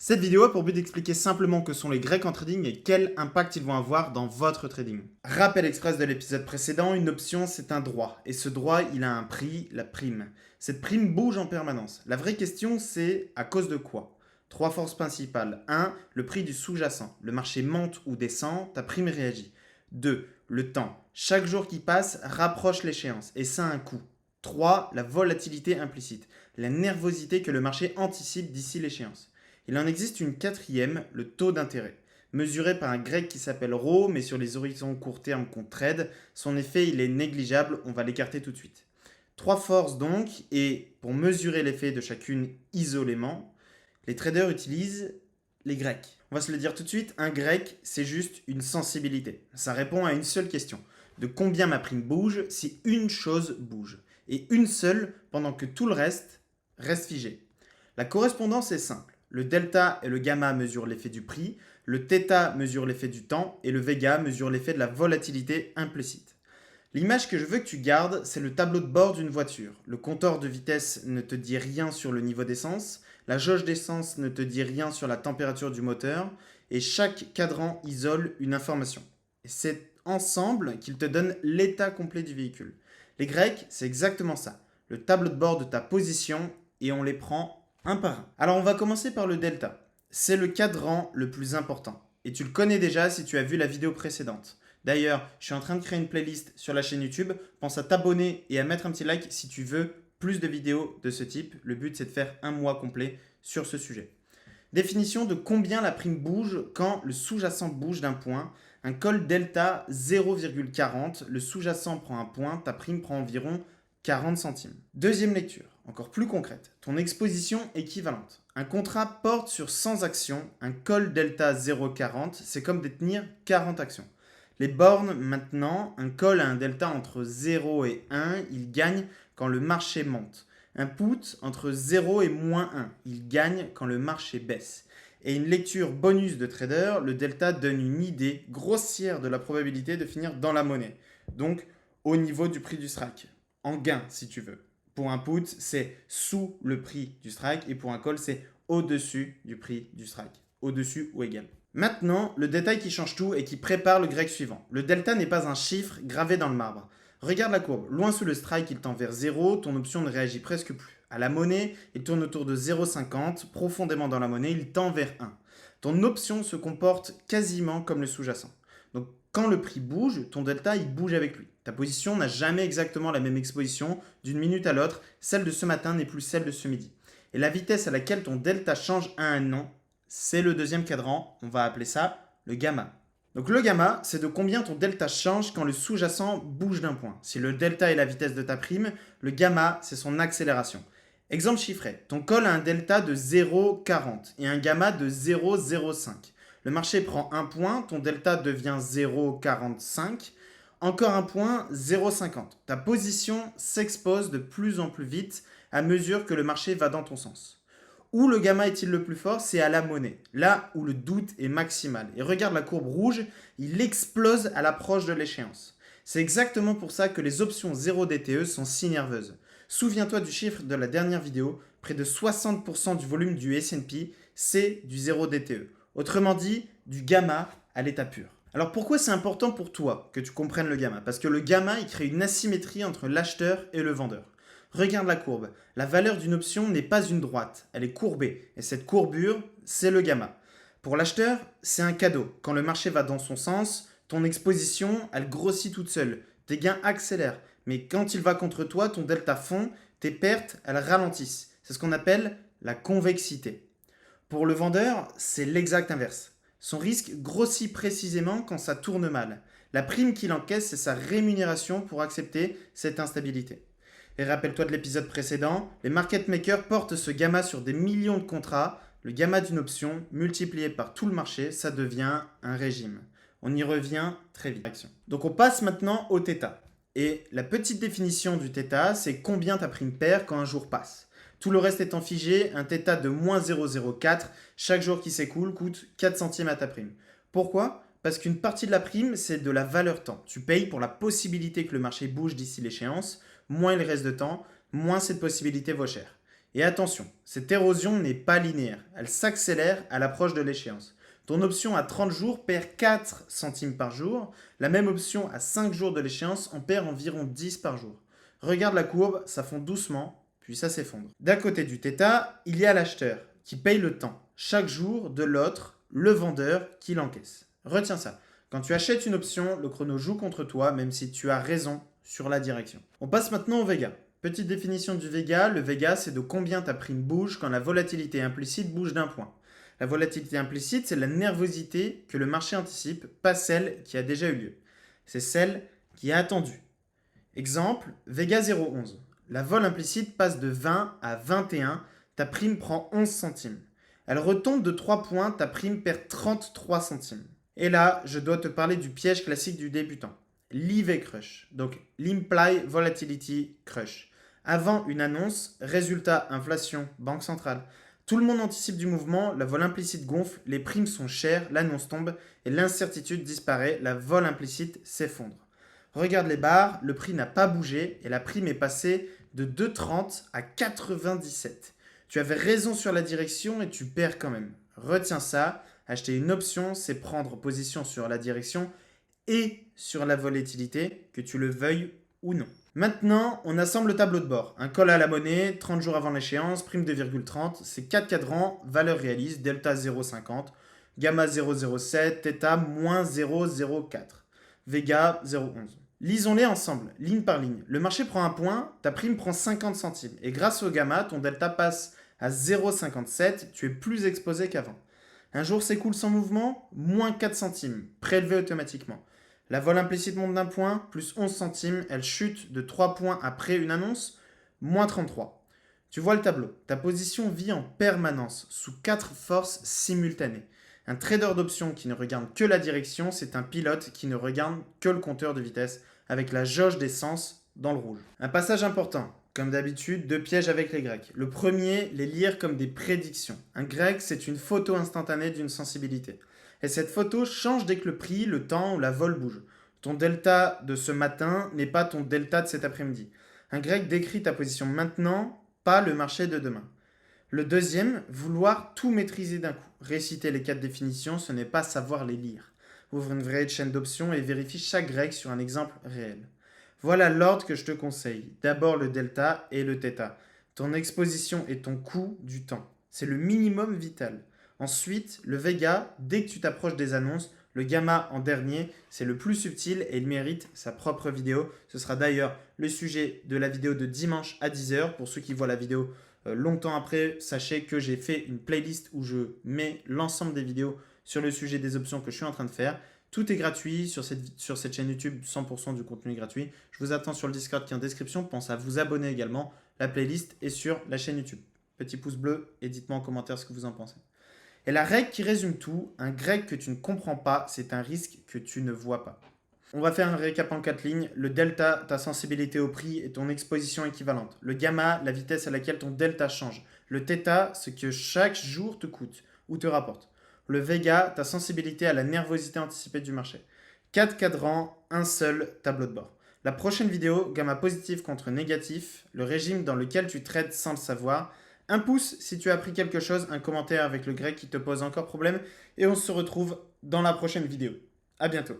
Cette vidéo a pour but d'expliquer simplement que sont les grecs en trading et quel impact ils vont avoir dans votre trading. Rappel express de l'épisode précédent, une option c'est un droit et ce droit il a un prix, la prime. Cette prime bouge en permanence. La vraie question c'est à cause de quoi? Trois forces principales. 1. Le prix du sous-jacent. Le marché monte ou descend, ta prime réagit. 2. Le temps. Chaque jour qui passe rapproche l'échéance et ça a un coût. 3. La volatilité implicite. La nervosité que le marché anticipe d'ici l'échéance. Il en existe une quatrième, le taux d'intérêt. Mesuré par un grec qui s'appelle Rho, mais sur les horizons court terme qu'on trade, son effet il est négligeable, on va l'écarter tout de suite. Trois forces donc, et pour mesurer l'effet de chacune isolément, les traders utilisent les grecs. On va se le dire tout de suite, un grec c'est juste une sensibilité. Ça répond à une seule question. De combien ma prime bouge si une chose bouge. Et une seule pendant que tout le reste figé. La correspondance est simple. Le delta et le gamma mesurent l'effet du prix, le θ mesure l'effet du temps et le vega mesure l'effet de la volatilité implicite. L'image que je veux que tu gardes, c'est le tableau de bord d'une voiture. Le compteur de vitesse ne te dit rien sur le niveau d'essence, la jauge d'essence ne te dit rien sur la température du moteur, et chaque cadran isole une information. Et c'est ensemble qu'ils te donnent l'état complet du véhicule. Les Grecs, c'est exactement ça. Le tableau de bord de ta position, et on les prend un par un. Alors on va commencer par le delta. C'est le cadran le plus important. Et tu le connais déjà si tu as vu la vidéo précédente. D'ailleurs, je suis en train de créer une playlist sur la chaîne YouTube. Pense à t'abonner et à mettre un petit like si tu veux plus de vidéos de ce type. Le but, c'est de faire un mois complet sur ce sujet. Définition de combien la prime bouge quand le sous-jacent bouge d'un point. Un col delta 0,40. Le sous-jacent prend un point, ta prime prend environ 40 centimes. Deuxième lecture, encore plus concrète. Ton exposition équivalente. Un contrat porte sur 100 actions. Un col delta 0,40, c'est comme détenir 40 actions. Les bornes, maintenant, un call a un delta entre 0 et 1, il gagne quand le marché monte. Un put entre 0 et moins 1, il gagne quand le marché baisse. Et une lecture bonus de trader, le delta donne une idée grossière de la probabilité de finir dans la monnaie. Donc, au niveau du prix du strike. En gain, si tu veux. Pour un put, c'est sous le prix du strike et pour un call, c'est au-dessus du prix du strike. Au-dessus ou égal. Maintenant, le détail qui change tout et qui prépare le grec suivant. Le delta n'est pas un chiffre gravé dans le marbre. Regarde la courbe. Loin sous le strike, il tend vers 0. Ton option ne réagit presque plus. À la monnaie, il tourne autour de 0,50. Profondément dans la monnaie, il tend vers 1. Ton option se comporte quasiment comme le sous-jacent. Donc, quand le prix bouge, ton delta, il bouge avec lui. Ta position n'a jamais exactement la même exposition d'une minute à l'autre. Celle de ce matin n'est plus celle de ce midi. Et la vitesse à laquelle ton delta change a un nom. C'est le deuxième cadran, on va appeler ça le gamma. Donc le gamma, c'est de combien ton delta change quand le sous-jacent bouge d'un point. Si le delta est la vitesse de ta prime, le gamma, c'est son accélération. Exemple chiffré, ton call a un delta de 0,40 et un gamma de 0,05. Le marché prend un point, ton delta devient 0,45. Encore un point, 0,50. Ta position s'expose de plus en plus vite à mesure que le marché va dans ton sens. Où le gamma est-il le plus fort? C'est à la monnaie, là où le doute est maximal. Et regarde la courbe rouge, il explose à l'approche de l'échéance. C'est exactement pour ça que les options 0 DTE sont si nerveuses. Souviens-toi du chiffre de la dernière vidéo, près de 60% du volume du S&P, c'est du 0 DTE. Autrement dit, du gamma à l'état pur. Alors pourquoi c'est important pour toi que tu comprennes le gamma? Parce que le gamma, il crée une asymétrie entre l'acheteur et le vendeur. Regarde la courbe. La valeur d'une option n'est pas une droite, elle est courbée. Et cette courbure, c'est le gamma. Pour l'acheteur, c'est un cadeau. Quand le marché va dans son sens, ton exposition, elle grossit toute seule. Tes gains accélèrent. Mais quand il va contre toi, ton delta fond, tes pertes, elles ralentissent. C'est ce qu'on appelle la convexité. Pour le vendeur, c'est l'exact inverse. Son risque grossit précisément quand ça tourne mal. La prime qu'il encaisse, c'est sa rémunération pour accepter cette instabilité. Et rappelle-toi de l'épisode précédent, les market makers portent ce gamma sur des millions de contrats. Le gamma d'une option multiplié par tout le marché, ça devient un régime. On y revient très vite. Donc on passe maintenant au θ. Et la petite définition du θ, c'est combien ta prime perd quand un jour passe. Tout le reste étant figé, un θ de moins 0,04, chaque jour qui s'écoule coûte 4 centimes à ta prime. Pourquoi? Parce qu'une partie de la prime, c'est de la valeur temps. Tu payes pour la possibilité que le marché bouge d'ici l'échéance. Moins il reste de temps, moins cette possibilité vaut cher. Et attention, cette érosion n'est pas linéaire, elle s'accélère à l'approche de l'échéance. Ton option à 30 jours perd 4 centimes par jour, la même option à 5 jours de l'échéance en perd environ 10 par jour. Regarde la courbe, ça fond doucement, puis ça s'effondre. D'un côté du θ, il y a l'acheteur qui paye le temps. Chaque jour, de l'autre, le vendeur qui l'encaisse. Retiens ça. Quand tu achètes une option, le chrono joue contre toi, même si tu as raison sur la direction. On passe maintenant au Vega. Petite définition du Vega, le Vega c'est de combien ta prime bouge quand la volatilité implicite bouge d'un point. La volatilité implicite, c'est la nervosité que le marché anticipe, pas celle qui a déjà eu lieu. C'est celle qui est attendue. Exemple, Vega 0,11. La vol implicite passe de 20 à 21, ta prime prend 11 centimes. Elle retombe de 3 points, ta prime perd 33 centimes. Et là, je dois te parler du piège classique du débutant. L'IV crush, donc l'implied volatility crush. Avant une annonce, résultat, inflation, banque centrale. Tout le monde anticipe du mouvement, la vol implicite gonfle, les primes sont chères, l'annonce tombe et l'incertitude disparaît, la vol implicite s'effondre. Regarde les barres, le prix n'a pas bougé et la prime est passée de 2,30 à 97. Tu avais raison sur la direction et tu perds quand même. Retiens ça, acheter une option, c'est prendre position sur la direction et sur la volatilité, que tu le veuilles ou non. Maintenant, on assemble le tableau de bord. Un call à la monnaie, 30 jours avant l'échéance, prime 2,30, c'est 4 cadrans, valeur réaliste, delta 0,50, gamma 0,07, θ moins 0,04, Vega 0,11. Lisons-les ensemble, ligne par ligne. Le marché prend un point, ta prime prend 50 centimes. Et grâce au gamma, ton delta passe à 0,57, tu es plus exposé qu'avant. Un jour s'écoule sans mouvement, moins 4 centimes, prélevé automatiquement. La vol implicite monte d'un point, plus 11 centimes, elle chute de 3 points après une annonce, moins 33. Tu vois le tableau, ta position vit en permanence, sous 4 forces simultanées. Un trader d'options qui ne regarde que la direction, c'est un pilote qui ne regarde que le compteur de vitesse, avec la jauge d'essence dans le rouge. Un passage important. Comme d'habitude, 2 pièges avec les Grecs. Le premier, les lire comme des prédictions. Un grec, c'est une photo instantanée d'une sensibilité. Et cette photo change dès que le prix, le temps ou la vol bouge. Ton delta de ce matin n'est pas ton delta de cet après-midi. Un grec décrit ta position maintenant, pas le marché de demain. Le deuxième, vouloir tout maîtriser d'un coup. Réciter les 4 définitions, ce n'est pas savoir les lire. Ouvre une vraie chaîne d'options et vérifie chaque grec sur un exemple réel. Voilà l'ordre que je te conseille. D'abord le delta et le θ. Ton exposition et ton coût du temps. C'est le minimum vital. Ensuite, le Vega, dès que tu t'approches des annonces, le gamma en dernier, c'est le plus subtil et il mérite sa propre vidéo. Ce sera d'ailleurs le sujet de la vidéo de dimanche à 10h. Pour ceux qui voient la vidéo longtemps après, sachez que j'ai fait une playlist où je mets l'ensemble des vidéos sur le sujet des options que je suis en train de faire. Tout est gratuit sur cette chaîne YouTube, 100% du contenu est gratuit. Je vous attends sur le Discord qui est en description. Pense à vous abonner également. La playlist est sur la chaîne YouTube. Petit pouce bleu et dites-moi en commentaire ce que vous en pensez. Et la règle qui résume tout, un grec que tu ne comprends pas, c'est un risque que tu ne vois pas. On va faire un récap en 4 lignes. Le delta, ta sensibilité au prix et ton exposition équivalente. Le gamma, la vitesse à laquelle ton delta change. Le θ, ce que chaque jour te coûte ou te rapporte. Le Vega, ta sensibilité à la nervosité anticipée du marché. 4 cadrans, un seul tableau de bord. La prochaine vidéo, gamma positif contre négatif, le régime dans lequel tu trades sans le savoir. Un pouce si tu as appris quelque chose, un commentaire avec le grec qui te pose encore problème et on se retrouve dans la prochaine vidéo. À bientôt.